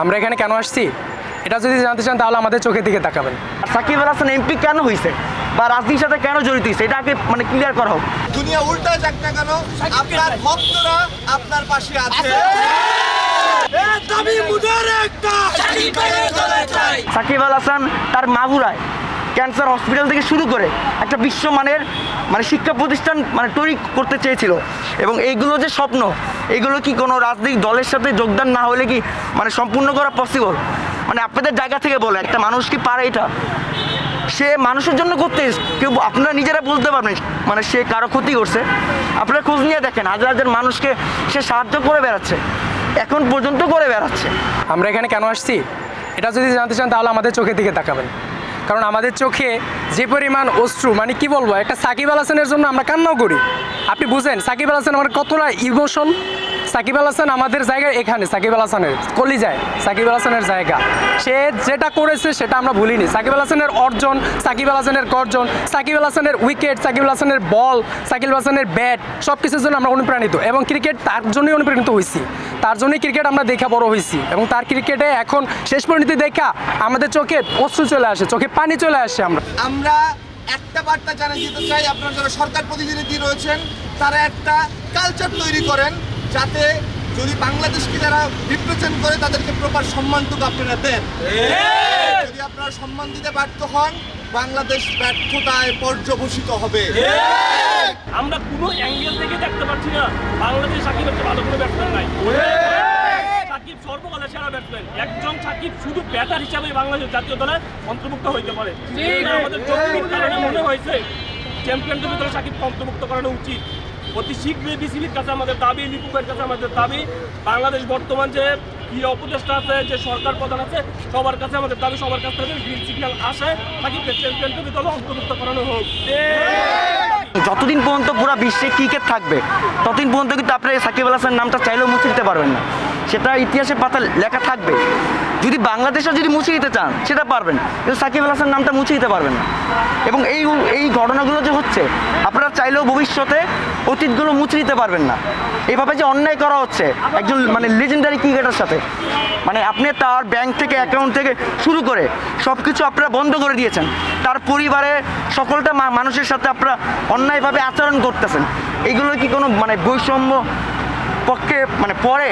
আমরা এখানে কেন আসছি এটা যদি জানতে চান তাহলে আমাদের চোখের দিকে তাকাবেন। সাকিব আল হাসান এমপি কেন হয়েছে বা রাজনীতির সাথে কেন জড়িত হয়েছে এটা আগে মানে ক্লিয়ার করা হোক। দুনিয়া উল্টা যাক না কেন আপনার ভক্তরা আপনার পাশে আছে। সাকিব আল হাসান তার মাগুরায় ক্যান্সার হসপিটাল থেকে শুরু করে একটা বিশ্বমানের মানে শিক্ষা প্রতিষ্ঠান মানে তৈরি করতে চেয়েছিল, এবং এইগুলো যে স্বপ্ন এগুলো কি কোনো রাজনৈতিক দলের সাথে যোগদান না হলে কি মানে সম্পূর্ণ করা পসিবল? মানে আপনাদের জায়গা থেকে বলে একটা মানুষ কি পারে এটা? সে মানুষের জন্য করতে কেউ আপনারা নিজেরা বলতে পারবেন মানে সে কারো ক্ষতি করছে? আপনারা খোঁজ নিয়ে দেখেন হাজার হাজার মানুষকে সে সাহায্য করে বেড়াচ্ছে, এখন পর্যন্ত করে বেড়াচ্ছে। আমরা এখানে কেন আসছি এটা যদি জানতে চান তাহলে আমাদের চোখের দিকে তাকাবেন, কারণ আমাদের চোখে যে পরিমাণ অশ্রু মানে কি বলবো, একটা সাকিব আল হাসানের জন্য আমরা কান্নাও করি। আপনি বুঝেন সাকিব আল হাসান আমার কতটা ইমোশন। সাকিব আল হাসান আমাদের জায়গায় এখানে, সাকিব আল হাসানের কলিজায় সাকিব আল হাসানের জায়গা। সে যেটা করেছে সেটা আমরা ভুলিনি। সাকিব আল হাসানের অর্জন, সাকিব আল হাসানের গর্জন, সাকিব আল হাসানের উইকেট, সাকিব আল হাসানের বল, সাকিব আল হাসানের ব্যাট, সব কিছুর জন্য আমরা অনুপ্রাণিত, এবং ক্রিকেট তার জন্যই অনুপ্রাণিত হয়েছি। তার জন্যই ক্রিকেট আমরা দেখা বড় হয়েছি, এবং তার ক্রিকেটে এখন শেষ পরিণতি দেখা আমাদের চোখে অশ্রু চলে আসে, চোখে পানি চলে আসে। আমরা একটা বার্তা জানিয়ে দিতে চাই, আপনারা যারা সরকার প্রতিনিধি রয়েছেন তারা একটা কালচার তৈরি করেন যাতে যদি বাংলাদেশকে যারা রিপ্রেজেন্ট করে তাদেরকে প্রপার সম্মানটুকু আপনারা দেন। যদি আপনারা সম্মান দিতে ব্যর্থ হন বাংলাদেশ ব্যর্থতায় পর্যবসিত হবে। আমরা কোনো অ্যাঙ্গেল থেকে দেখতে পাচ্ছি না বাংলাদেশ সাকিবের চেয়ে ভালো কোনো ব্যাটসম্যান নাই। সাকিব সর্বকালের সেরা ব্যাটসম্যান। একজন সাকিব শুধু ব্যাটার হিসাবে বাংলাদেশ জাতীয় দলে অন্তর্ভুক্ত হইতে পারে। আমাদের চোখের কারণে মনে হয়েছে চ্যাম্পিয়নদের ভিতরে সাকিবকে অন্তর্ভুক্ত করানো উচিত। অতি শীঘ্রই বিসিবির কাছে আমাদের দাবি, লিপুকের কাছে আমাদের দাবি, বাংলাদেশ বর্তমান যে ক্রীড়া উপদেষ্টা আছে, যে সরকার প্রধান আছে, সবার কাছে আমাদের দাবি, সবার কাছ থেকে গ্রিন সিগন্যাল আসে সাকিবকে চ্যাম্পিয়নদের দলে অন্তর্ভুক্ত করানো হোক। যতদিন পর্যন্ত পুরো বিশ্বে ক্রিকেট থাকবে ততদিন পর্যন্ত কিন্তু আপনারা সাকিব আল হাসানের নামটা চাইলেও মুছে দিতে পারবেন না, সেটা ইতিহাসের পাতা লেখা থাকবে। যদি বাংলাদেশও যদি মুছে দিতে চান সেটা পারবেন, কিন্তু সাকিব আল হাসানের নামটা মুছে দিতে পারবেন না। এবং এই ঘটনাগুলো যে হচ্ছে আপনারা চাইলেও ভবিষ্যতে অতীতগুলো মুছে দিতে পারবেন না। এইভাবে যে অন্যায় করা হচ্ছে একজন মানে লেজেন্ডারি ক্রিকেটার সাথে, মানে আপনি তার ব্যাংক থেকে অ্যাকাউন্ট থেকে শুরু করে সব কিছু আপনারা বন্ধ করে দিয়েছেন, তার পরিবারের সকলটা মানুষের সাথে আপনারা অন্যায়ভাবে আচরণ করতেছেন। এইগুলো কি কোনো মানে বৈষম্য পক্ষে মানে পরে?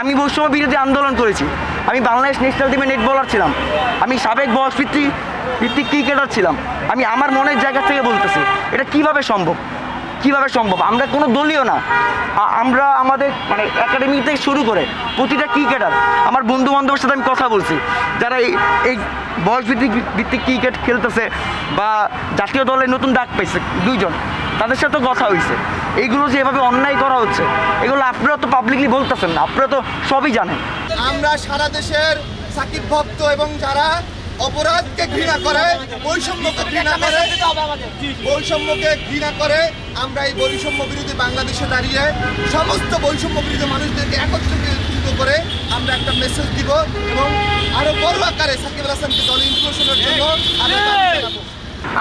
আমি বৈষম্য বিরোধী আন্দোলন করেছি, আমি বাংলাদেশ ন্যাশনাল টিমে নেট বোলার ছিলাম, আমি সাবেক বয়সভিত্তিক ক্রিকেটার ছিলাম। আমি আমার মনের জায়গা থেকে বলতেছি এটা কিভাবে সম্ভব, কিভাবে সম্ভব? আমরা কোনো দলীয় না, আমরা আমাদের মানে একাডেমি থেকে শুরু করে প্রতিটা ক্রিকেটার, আমার বন্ধু বান্ধবের সাথে আমি কথা বলছি যারা এই বয়সভিত্তিক ক্রিকেট খেলতেছে বা জাতীয় দলে নতুন ডাক পাইছে দুইজন, তাদের সাথে কথা হয়েছে। এইগুলো যে এভাবে অন্যায় করা হচ্ছে এগুলো আপনারা তো পাবলিকলি বলতেছেন না, আপনারা তো সবই জানেন। আমরা সারা দেশের সাকিব ভক্ত এবং যারা অপরাধকে ঘৃণা করে, বৈষম্যকে ঘৃণা করে, আমরা এই বৈষম্য বিরোধী বাংলাদেশে দাঁড়িয়ে সমস্ত বৈষম্য বিরোধী মানুষদেরকে একত্রিত করে আমরা একটা মেসেজ দিব এবং আরো বড় আকারে সাকিব আল হাসানকে দলে ইনক্লুশনের জন্য আমরা দাবি জানাবো।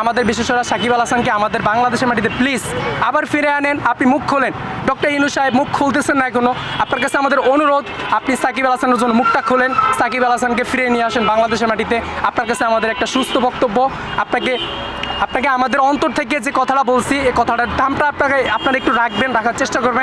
আমাদের বিশেষজ্ঞ সাকিব আল হাসানকে আমাদের বাংলাদেশের মাটিতে প্লিজ আবার ফিরে আনেন। আপনি মুখ খোলেন, ডক্টর ইনু সাহেব মুখ খুলতেছেন না এখনো। আপনার কাছে আমাদের অনুরোধ, আপনি সাকিব আল হাসানের জন্য মুখটা খোলেন, সাকিব আল হাসানকে ফিরে নিয়ে আসেন বাংলাদেশের মাটিতে। আপনার কাছে আমাদের একটা সুস্থ বক্তব্য। আপনাকে আমাদের অন্তর থেকে যে কথাটা বলছি এই কথাটার দামটা আপনারা একটু রাখবেন, রাখার চেষ্টা করবেন।